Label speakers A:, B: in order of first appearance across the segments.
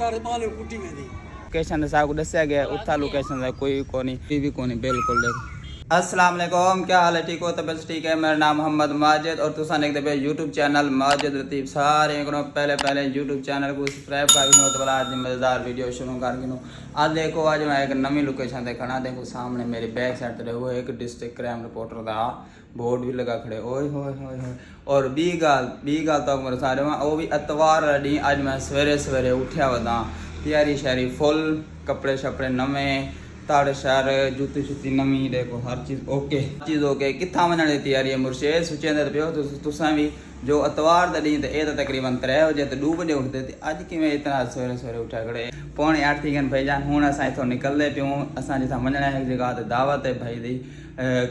A: Location साहब दसिया गया उत्था लोकेशन कोई कोनी भी कोनी बिल्कुल। अस्सलाम वालेकुम, क्या हाल है? ठीक हो? तो बस ठीक है। मेरा नाम मोहम्मद माजिद और तुसा ने देखते यूट्यूब चैनल माजिद लतीफ़। सारे को पहले यूट्यूब चैनल को सब्सक्राइब कर तो बोला आज मज़ेदार वीडियो शुरू कर गिनो। आज देखो आज मैं एक नवी लोकेशन से खड़ा। देखो सामने मेरी बैक साइड पर वो एक डिस्ट्रिक्ट क्राइम रिपोर्टर का बोर्ड भी लगा खड़े। ओए होए होए होए। और बी गाल तो मेरे सारे वहाँ वो भी एतवार डी अज मैं सवेरे सवेरे उठा वदा तैयारी शैरी फुल कपड़े शपड़े नवे ताड़ शहर जुती शुती नवी। देखो हर चीज़ ओके कितना वजन की तैयारी है मुर्शेद सोचेंदे पियो तुसा भी जो अतवार का डी तो तकरीबन 3 बजे तो 2 बजे उठते थे। अज कि इतना सवेरे सवेरे उठा खड़े 7:45 थी गए भाई जान। हूँ अस इतों निकलते प्यूँ असा जिथा वजना है जगह ते दावत है भाई दी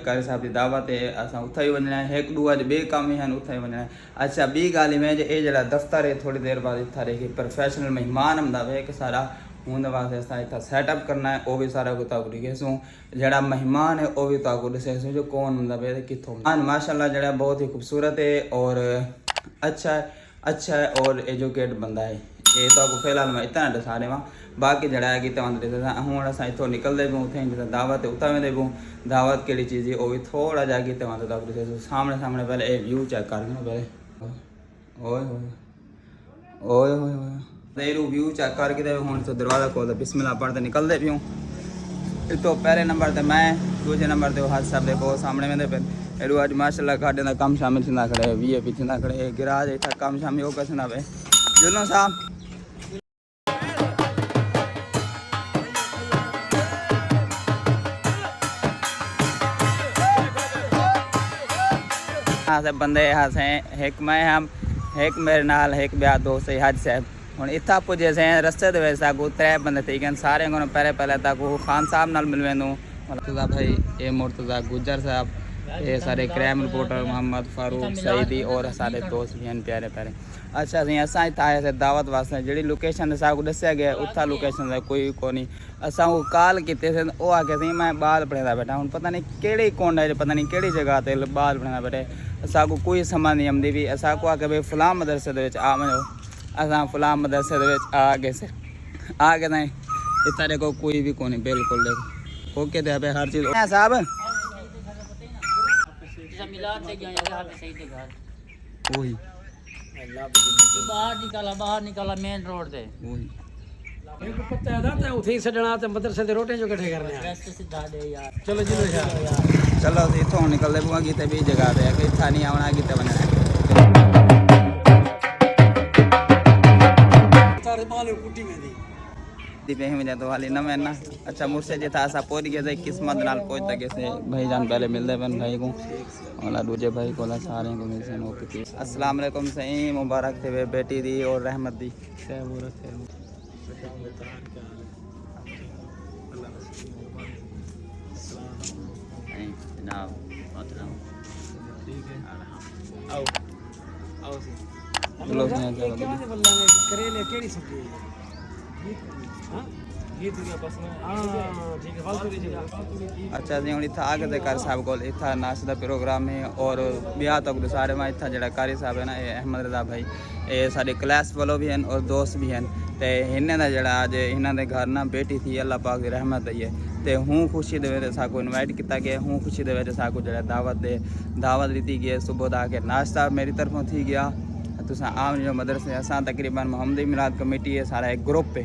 A: कारी साहब की दावत है असा उथा ही वजना है। एक दू अज बे काम ही हैं उथा ही वजना है। अच्छा बी गाल में जो ये जरा दफ्तर है थोड़ी देर बाद इतना रही प्रोफैशनल मेहमान आंदा वे कि सारा उन वास्ते अस इतना सैटअप करना है वो भी सारा कुछ ताकू दिखेसूँ। जड़ा मेहमान है वो भी ताकू दिखेसूँ जो कौन होंगे वे कितों। हाँ माशाल्लाह जड़ा बहुत ही खूबसूरत है और अच्छा है और एजुकेट बंदा है। ये तो फिलहाल मैं इतना दसा देव बाकी जड़ा है कि हूँ अस इतों निकलते भी उठे जितना दावत है उतना वेंदे भी दावत कि चीज़ है वो भी थोड़ा जा कि दिखे सामने पहले ये व्यू चेक कर पहले ओए होए ओए देरू व्यू चेक करके हूँ तो दरवाज़ा खोलते बिस्मिल्लाह पढ़ते निकलते भी हूँ। तो पहले नंबर पर मैं दूजे नंबर पर हाथ साहब देखो सामने वेंदे पे एडू अज माशाल्लाह गाड़ियों का कम शामिल थी खड़े VIP थी खड़े गिराज इतना कम शामिल हो कैसे पे जुल्लो साहब हाँ सब बंदे यहाँ से एक मैं हम एक मेरे नाल एक ब्याह दोस्त है हज साहब हूँ इतना पुजे से रस्ते के साकू 3 बंदे थी गए सारे को पहले तक खान साहब नाल मिल वेंदू मुर्तज़ा भाई ये मुर्तज़ा गुजर साहब ये सारे क्राइम रिपोर्टर मोहम्मद फारूक सईदी और सारे दोस्त भी हैं प्यारे प्यारे। अच्छा जी असा इतना आए थे दावत वास्ते जी लोकेशन साकू दसिया गया उत्था लोकेशन कोई कोनी असा कॉल किए थे वो आके सी मैं बाल पढ़ेदा बैठा हूँ पता नहीं कि कोंड पता नहीं कि जगह पर बाल पढ़ेदा बैठे साकू कोई समझ नहीं आती भी साकू आके भाई फलां मदरसे आ वनो असा फलां मदरसे आ गए से आ गए इतना देखो कोई भी कोनी बिल्कुल देखो ओके थे हर चीज़ साहब वही
B: बाहर निकाला मेन रोड से
C: पता है उठे छड़ना ते मदरसे दे रोटे जो इकट्ठे करने हैं
B: सीधा दे यार
C: चलो जी
A: चलो इतों निकलते बुआ किते भी जगह पे कि इतना नहीं आना किते बनना
C: सारे बाले कुटी में दी
A: पे तो वाली न मैं ना। अच्छा मुझसे जो था ऐसा पहुँच गया किस्मत नाल पहुँच तक से भाई जान पहले मिलते बन भाई को वाला दूजे भाई को सारे को मिलते ओके। अस्सलाम वालेकुम सही मुबारक थे बेटी दी और रहमत दी जनाब
C: करेले केड़ी सब्जी हां
A: अच्छा जी हूँ इतना आगे कारी साहब को इतना नाश्ते का प्रोग्राम है और ब्याह तक सारे में इतना जरा कारी साहब है ना ये अहमद रजा भाई ये सारे क्लास वालों भी हैं और दोस्त भी हैं तो इन्हें का जरा अज इन्होंने घर ना बेटी थी अल्लाह पाक की रहमत है तो हूँ खुशी दे साकू इनवाइट किया गया हूँ खुशी दे साकू जरा दावत दी गई सुबह का आके नाश्ता मेरी तरफों थी गया तुसा आम जो मदरसे असा तकरीबन मोहम्मदी मिलाद कमेटी है सारा एक ग्रुप है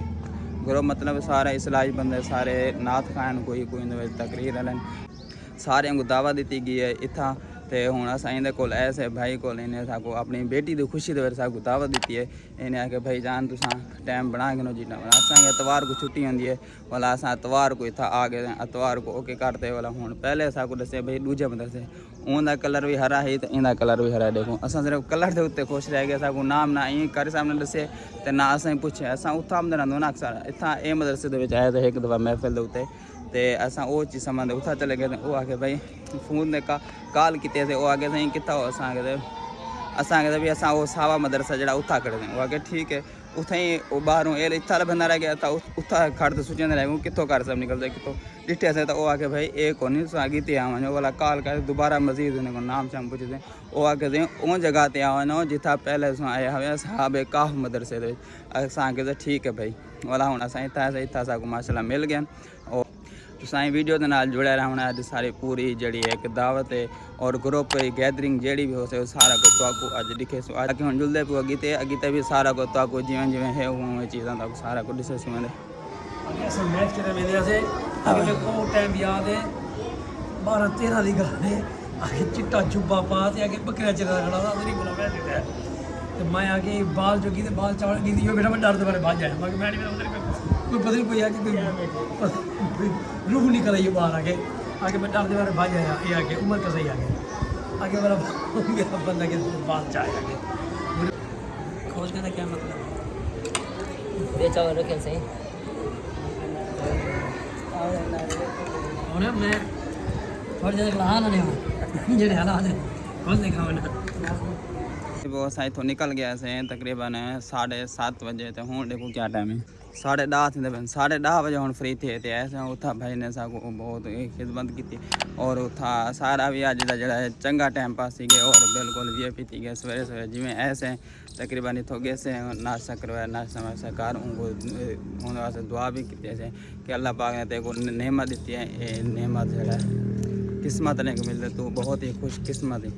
A: ग्रुप मतलब सारे इस्लाही बंदे सारे नाथ खान कोई तकरीर हलन सारे को दावत दी गई है इतना तो हूँ अस इन को ऐसे भाई को इन्हें अपनी बेटी की खुशी के साकू दावत दी है इन्हें आके भाई जान तुसा टाइम बना के नो जी असा एतवार को छुट्टी होंगी है वाला अस एतवार को इतना आ गए एतवार को ओके करते वाला हूँ पहले साकू दसे भाई दूजे मदरसे उनका कलर भी हरा है तो इनका कलर भी हरा देखो अस सिर्फ कलर के उत्ते खुश रह गए साकू नाम ना ई कारी साहब ने दसे तो ना असें पूछे अस उत्था आमदन आंदो ना अक्सर इतना ये मदरसे आए थे एक दफा महफिल के उत्ते तो असा वो चीज़ समझते उतना चले गए वो आके भाई फोन ने कॉल किए थे वो आगे सही किता असा भी असा वो सावा मदरसा जरा उथा खड़े थे वो आगे ठीक है ਉੱਥੇ ਹੀ ਉਹ ਬਾਹਰੋਂ ਇਹ ਇੱਥੇ ਵਾਲਾ ਬੰਦਾ ਰਹਿ ਗਿਆ ਤਾਂ ਉੱਥੇ ਖੜ੍ਹ ਸੋਚਣ ਰਹਿ ਗਏ ਕਿੱਥੋਂ ਘਰ सब निकलते कितों डिठे से तो वो आके भाई एक को नहीं आगे ते आवन वाला कॉल कर दोबारा मजीद उन्हें को नाम शाम पूछते वो आके दे उन जगह ते आवन जिथा पहले आया हुए साहब काफ मदरसे दे असां के ठीक है भाई वाला हुन असां इत्था सा को माशाल्लाह मिल गया और तुसाई वीडियो के नाल जुड़े रहना अज सारी पूरी जड़ी एक दावत है और ग्रुप गैदरिंग जेड़ी भी हो सके सारा को तो अज दिखे सो अगे हुन जुलदे पो अगीते भी सारा को तो जिवें जिवें है उवें चीज़ां दा सारा को दिसे सी मैंने
C: आगे अस मैच खेलने वेंदे से आगे मेरे को टाइम याद है 12-13 दी गल है आगे चिट्टा जुब्बा पा ते आगे बकरा चला खड़ा था नहीं बोला मैं सीधा तो मैं आगे बाल जोगी ते बाल चावल दी यो बेटा मैं डर दे बारे भाग जाया मैं नहीं अंदर कोई पता नहीं कोई आके कोई रूह निकल आई बाहर आगे मैं डर दे बारे भाग जाया ये आगे उम्र का सही आगे मेरा बंदा के बाल चाहे आगे खोज का क्या मतलब
B: बेचा और रखे सही
C: और मैं थोड़ी देर ला ना नहीं जेड़े हालात है खोल देखा ना
A: वो साई तो निकल गया से तकरीबन 7:30 बजे तो हूँ देखो क्या टाइम है 10:30 थे 10:30 बजे हम फ्री थे तो ऐसे उथा भाई ने साको बहुत खिदमत की और उथा सारा भी अज का जरा चंगा टाइम पास थी गए और बिल्कुल वीआईपी थी गए सवेरे सवेरे जिमें ऐसे तकरीबन इतों गए से नाश्ता करवाया नाश्ता वास्ता कर उनको होने वास्ते दुआ भी की ऐसे कि अल्लाह पाक ने तेरे को नेमत दी है ये नेमत जरा किस्मत ने मिलते तू बहुत ही खुश किस्मत है।